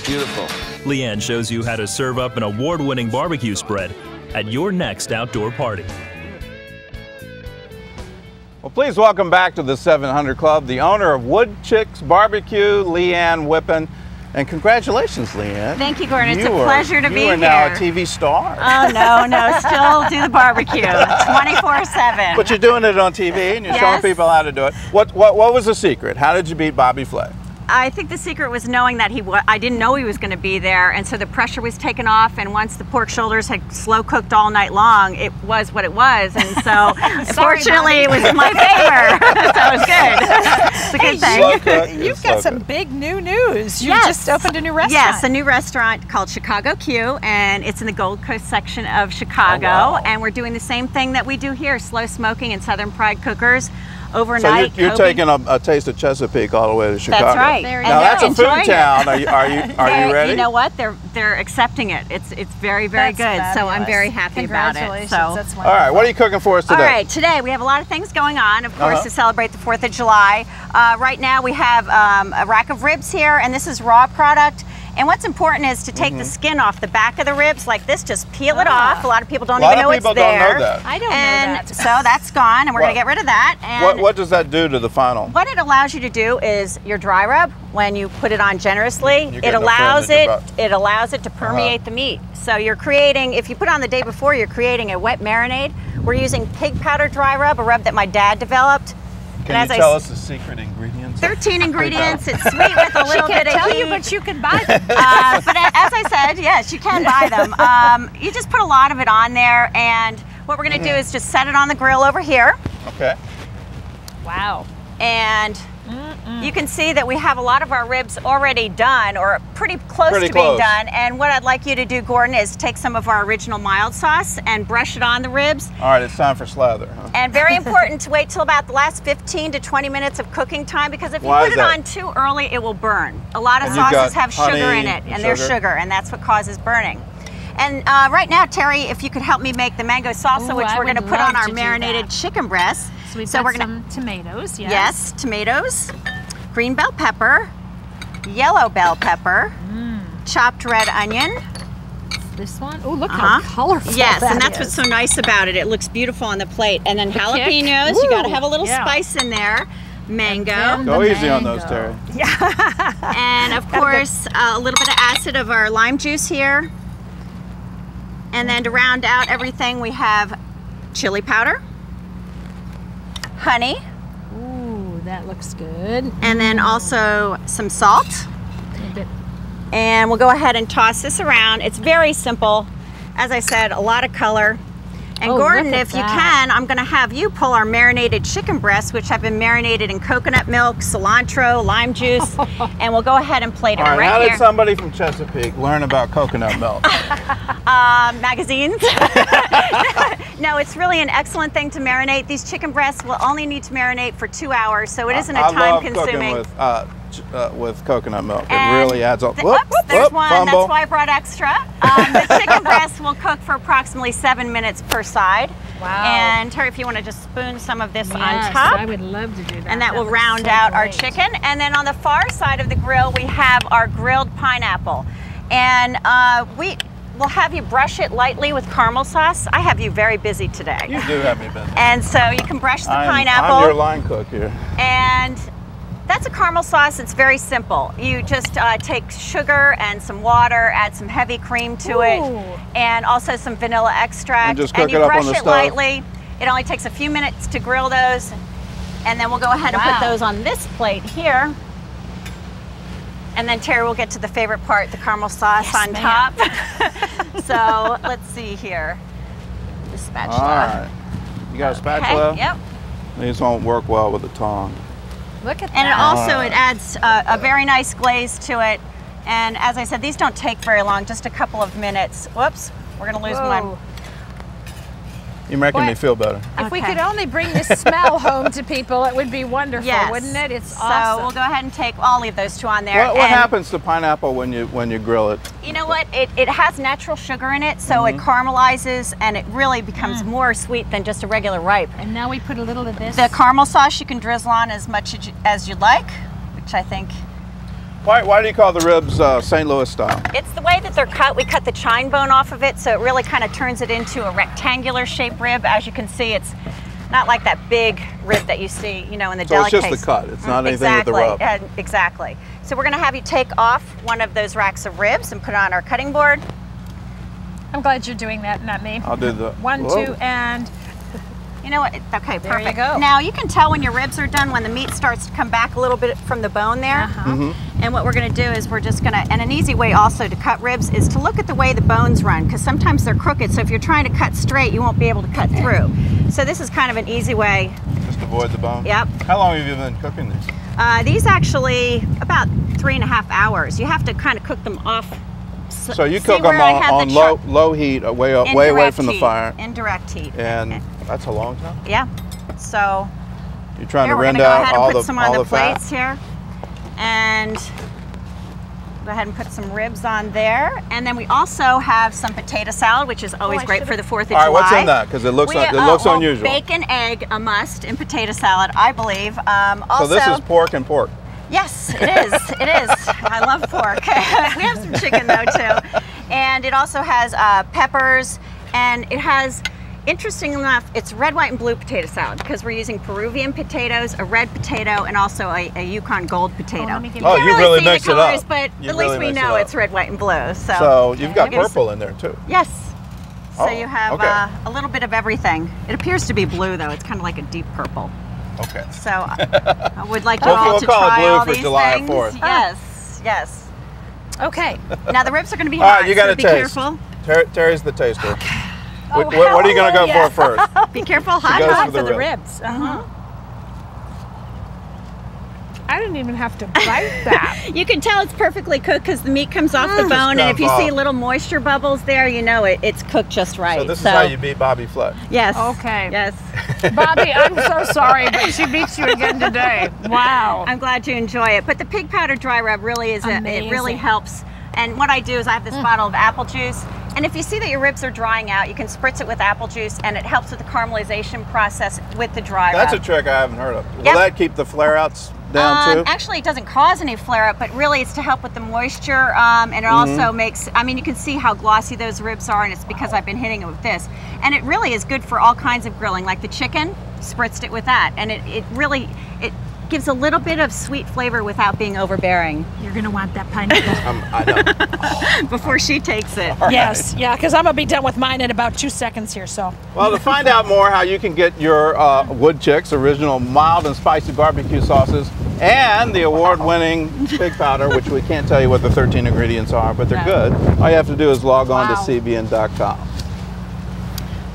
Beautiful. Leanne shows you how to serve up an award-winning barbecue spread at your next outdoor party. Well, please welcome back to the 700 Club the owner of Wood Chicks Barbecue, Leanne Whippen. And congratulations, Leanne. Thank you, Gordon. It's a pleasure to be here. You are now a TV star. Oh, no, still do the barbecue 24/7. But you're doing it on TV and you're showing people how to do it. What was the secret? How did you beat Bobby Flay? I think the secret was knowing that I didn't know he was going to be there, and so the pressure was taken off, and once the pork shoulders had slow cooked all night long, it was what it was, and so fortunately it was in my favor, so it was good. It's a good thing. You've got some big new news. You just opened a new restaurant. Yes, a new restaurant called Chicago Q, and it's in the Gold Coast section of Chicago, and we're doing the same thing that we do here, slow smoking and Southern Pride cookers. Overnight. So you're taking a taste of Chesapeake all the way to Chicago. That's right. Now that's a food town. Are you ready? You know what? They're accepting it. It's very good. Fabulous. So I'm very happy about it. So that's wonderful. All right. What are you cooking for us today? All right. Today we have a lot of things going on, of course, to celebrate the 4th of July. Right now we have a rack of ribs here, and this is raw product. And what's important is to take the skin off the back of the ribs like this, just peel it off. A lot of people don't even know it's there. Don't know that. I don't know that. So that's gone, and we're going to get rid of that. And what does that do to the final? what it allows you to do is your dry rub, when you put it on generously, it allows it to permeate the meat. So you're creating, if you put it on the day before, you're creating a wet marinade. We're using pig powder dry rub, a rub that my dad developed. Can you tell us the secret ingredients? 13 ingredients. It's sweet with a little bit of heat. She can't tell you, but you can buy them. But as I said, yes, you can buy them. You just put a lot of it on there, and what we're going to do is just set it on the grill over here. Okay. Wow. And you can see that we have a lot of our ribs already done, or pretty close to being done. And what I'd like you to do, Gordon, is take some of our original mild sauce and brush it on the ribs. All right, it's time for slather. Huh? And very important to wait till about the last 15 to 20 minutes of cooking time, because if you put it on too early, it will burn. A lot of sauces have sugar in it, and there's sugar, and that's what causes burning. And right now, Terry, if you could help me make the mango salsa, which we're going to put on our marinated chicken breast. So we're going to tomatoes, yes. Yes, tomatoes, green bell pepper, yellow bell pepper, chopped red onion. This one? Oh, look how colorful Yes, that and that's is. what's so nice about it. It looks beautiful on the plate. And then jalapenos, you got to have a little spice in there. Mango. Go easy on those, Terry. Yeah. And of course, a little bit of acid of our lime juice here. And then to round out everything, we have chili powder, honey. Ooh, that looks good. And then also some salt. And we'll go ahead and toss this around. It's very simple. As I said, a lot of color. And Gordon, if you can, I'm gonna have you pull our marinated chicken breasts, which have been marinated in coconut milk, cilantro, lime juice, and we'll go ahead and plate it right here. How did somebody from Chesapeake learn about coconut milk? Magazines. No, it's really an excellent thing to marinate. These chicken breasts will only need to marinate for 2 hours, so it isn't a time-consuming. With coconut milk, it really adds up. There's one. Fumble. That's why I brought extra. The chicken breast will cook for approximately 7 minutes per side. Wow. And Terry, if you want to just spoon some of this on Yes, top. I would love to do that. And that will looks round so out our great. chicken. And then on the far side of the grill, we have our grilled pineapple. And we will have you brush it lightly with caramel sauce. I have you very busy today. You do have me busy. And so you can brush the pineapple. I'm your line cook here. And that's a caramel sauce. It's very simple. You just take sugar and some water, add some heavy cream to it, and also some vanilla extract. And just cook you it up brush on the it stove. lightly. It only takes a few minutes to grill those. And then we'll go ahead and put those on this plate here. And then Terry will get to the favorite part, the caramel sauce on top. So let's see here. The spatula. All right. You got a spatula? Okay, yep. These won't work well with a tongue. Look at that. And it also, it adds a very nice glaze to it. And as I said, these don't take very long, just a couple of minutes. Whoops, we're gonna lose one. You're making me feel better. If we could only bring this smell home to people, it would be wonderful, yes. wouldn't it? It's so awesome. So we'll go ahead and I'll leave those two on there. What happens to pineapple when you grill it? You know what? It has natural sugar in it, so it caramelizes and it really becomes more sweet than just a regular ripe. And now we put a little of this. The caramel sauce you can drizzle on as much as you'd like, which I think. Why do you call the ribs St. Louis style? It's the way that they're cut. We cut the chine bone off of it, so it really kind of turns it into a rectangular shaped rib. As you can see, it's not like that big rib that you see, in the deli case. So it's just the cut. It's not anything with the rub. Exactly. So we're going to have you take off one of those racks of ribs and put it on our cutting board. I'm glad you're doing that, not me. I'll do the 1, 2, and. You know what? Okay, perfect. There you go. Now you can tell when your ribs are done when the meat starts to come back a little bit from the bone there. And what we're going to do is we're just going to, and an easy way also to cut ribs is to look at the way the bones run, because sometimes they're crooked. So if you're trying to cut straight, you won't be able to cut through. So this is kind of an easy way. Just avoid the bone? Yep. How long have you been cooking these? These actually about 3.5 hours. You have to kind of cook them off. So you cook them on low heat, way away from the fire. Indirect heat. And that's a long time? Yeah. So you're trying to rend out all the fat? We're going to go ahead and put some on the plates here. And go ahead and put some ribs on there. And then we also have some potato salad, which is always great for the 4th of July. All right, what's in that? Because it looks unusual. Bacon, egg, a must in potato salad, I believe. So this is pork and pork? Yes, it is. It is. I love pork. We have some chicken though too. And it also has peppers, and it has, interesting enough, it's red, white, and blue potato salad because we're using Peruvian potatoes, a red potato, and also a Yukon Gold potato. You really mixed it up. But at least we know it's red, white, and blue. So you've got purple in there too. Yes. So you have a little bit of everything. It appears to be blue though. It's kind of like a deep purple. Okay. So I would like you all to try all these things. 4th. Yes, yes. Okay. Now the ribs are going to be hot. All right, you got to taste. Careful. Terry's the taster. Okay. What are you going to go for first? Be careful. Hot for the ribs. I didn't even have to bite that. You can tell it's perfectly cooked because the meat comes off the bone, and if you see little moisture bubbles there, you know it's cooked just right. So this is how you beat Bobby Flett. Yes. Okay. Yes. Bobby, I'm so sorry, but she beats you again today. Wow. I'm glad you enjoy it. But the pig powder dry rub really is it really helps. And what I do is I have this bottle of apple juice. And if you see that your ribs are drying out, you can spritz it with apple juice, and it helps with the caramelization process with the dry rub. That's a trick I haven't heard of. Will that keep the flare-outs down too? Actually, it doesn't cause any flare-up, but really it's to help with the moisture, and it also makes, I mean, you can see how glossy those ribs are, and it's because I've been hitting it with this. And it really is good for all kinds of grilling, like the chicken, spritzed it with that, and it really gives a little bit of sweet flavor without being overbearing. You're gonna want that pineapple. I know. Before she takes it. Yes, yeah, because I'm gonna be done with mine in about 2 seconds here, so. Well, to find out more how you can get your Wood Chicks original mild and spicy barbecue sauces and the award-winning pig powder, which we can't tell you what the 13 ingredients are, but they're good. All you have to do is log on to cbn.com.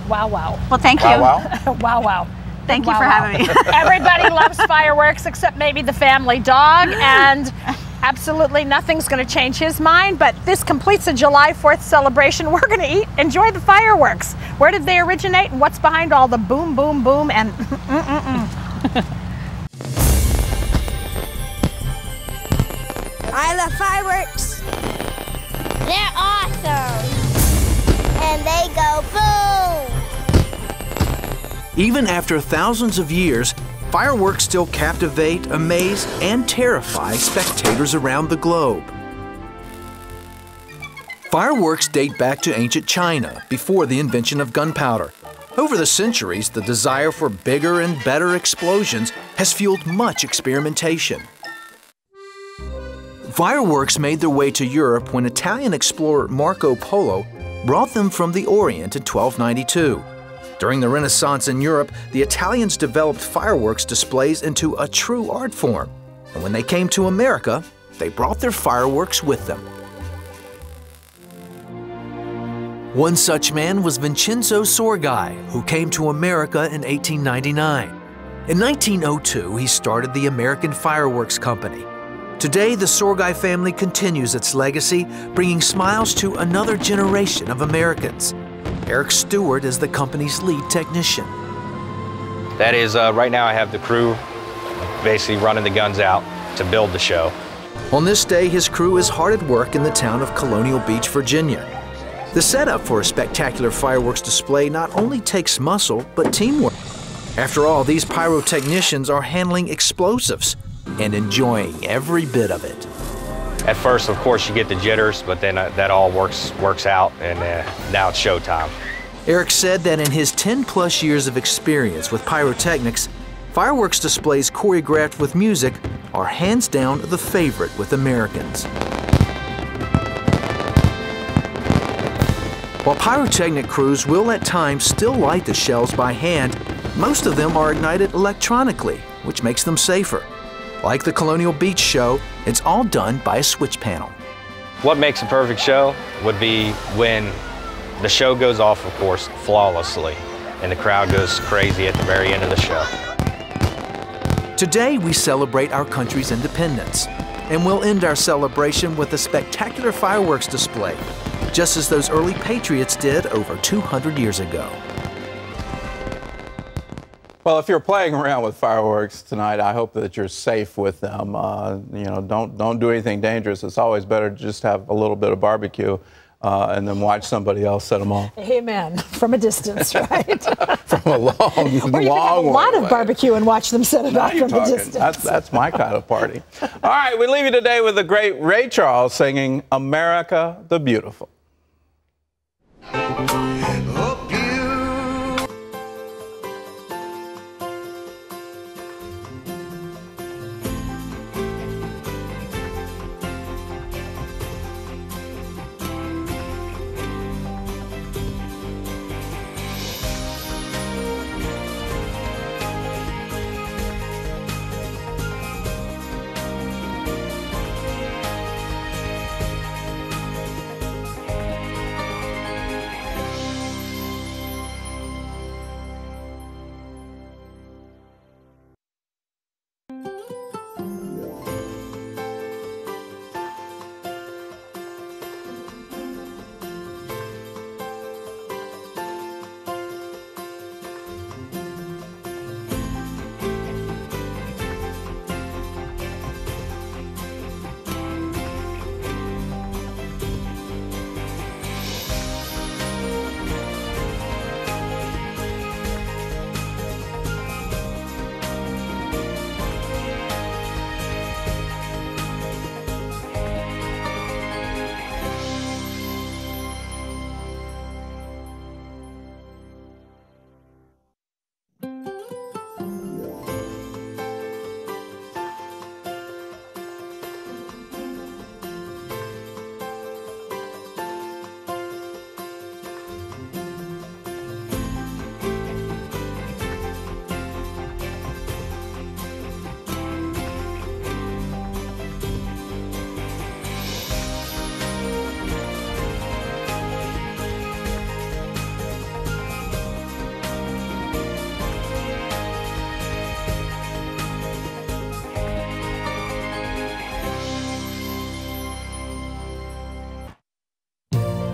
Wow, wow. Well, thank you. Wow, wow. Thank you for having me. Everybody loves fireworks except maybe the family dog, and absolutely nothing's going to change his mind. But this completes the July 4th celebration. We're going to enjoy the fireworks. Where did they originate, and what's behind all the boom, boom, boom, and I love fireworks. They're awesome. And they go boom. Even after thousands of years, fireworks still captivate, amaze, and terrify spectators around the globe. Fireworks date back to ancient China, before the invention of gunpowder. Over the centuries, the desire for bigger and better explosions has fueled much experimentation. Fireworks made their way to Europe when Italian explorer Marco Polo brought them from the Orient in 1292. During the Renaissance in Europe, the Italians developed fireworks displays into a true art form. And when they came to America, they brought their fireworks with them. One such man was Vincenzo Sorgai, who came to America in 1899. In 1902, he started the American Fireworks Company. Today, the Sorgai family continues its legacy, bringing smiles to another generation of Americans. Eric Stewart is the company's lead technician. That is, right now I have the crew basically running the guns out to build the show. On this day, his crew is hard at work in the town of Colonial Beach, Virginia. The setup for a spectacular fireworks display not only takes muscle, but teamwork. After all, these pyrotechnicians are handling explosives and enjoying every bit of it. At first, of course, you get the jitters, but then that all works out, and now it's showtime. Eric said that in his 10+ years of experience with pyrotechnics, fireworks displays choreographed with music are hands down the favorite with Americans. While pyrotechnic crews will at times still light the shells by hand, most of them are ignited electronically, which makes them safer. Like the Colonial Beach show, it's all done by a switch panel. What makes a perfect show would be when the show goes off, of course, flawlessly, and the crowd goes crazy at the very end of the show. Today, we celebrate our country's independence, and we'll end our celebration with a spectacular fireworks display, just as those early patriots did over 200 years ago. Well, if you're playing around with fireworks tonight, I hope that you're safe with them. You know, don't do anything dangerous. It's always better to just have a little bit of barbecue and then watch somebody else set them off. Amen. From a distance, right? From a long, or you can have a lot of barbecue and watch them set it off from a distance. That's my kind of party. All right, we leave you today with the great Ray Charles singing "America the Beautiful."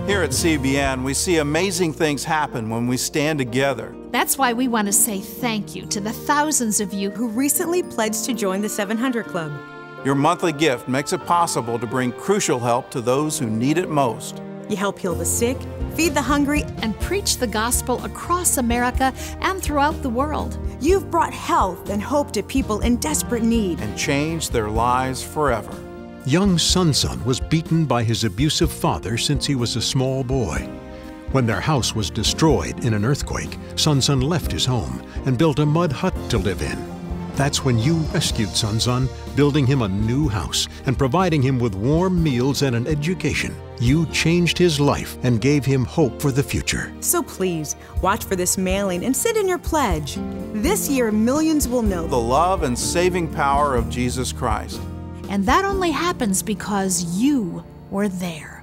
Here at CBN, we see amazing things happen when we stand together. That's why we want to say thank you to the thousands of you who recently pledged to join the 700 Club. Your monthly gift makes it possible to bring crucial help to those who need it most. You help heal the sick, feed the hungry, and preach the gospel across America and throughout the world. You've brought health and hope to people in desperate need. And changed their lives forever. Young Sun Sun was beaten by his abusive father since he was a small boy. When their house was destroyed in an earthquake, Sun Sun left his home and built a mud hut to live in. That's when you rescued Sun Sun, building him a new house and providing him with warm meals and an education. You changed his life and gave him hope for the future. So please, watch for this mailing and send in your pledge. This year, millions will know the love and saving power of Jesus Christ. And that only happens because you were there.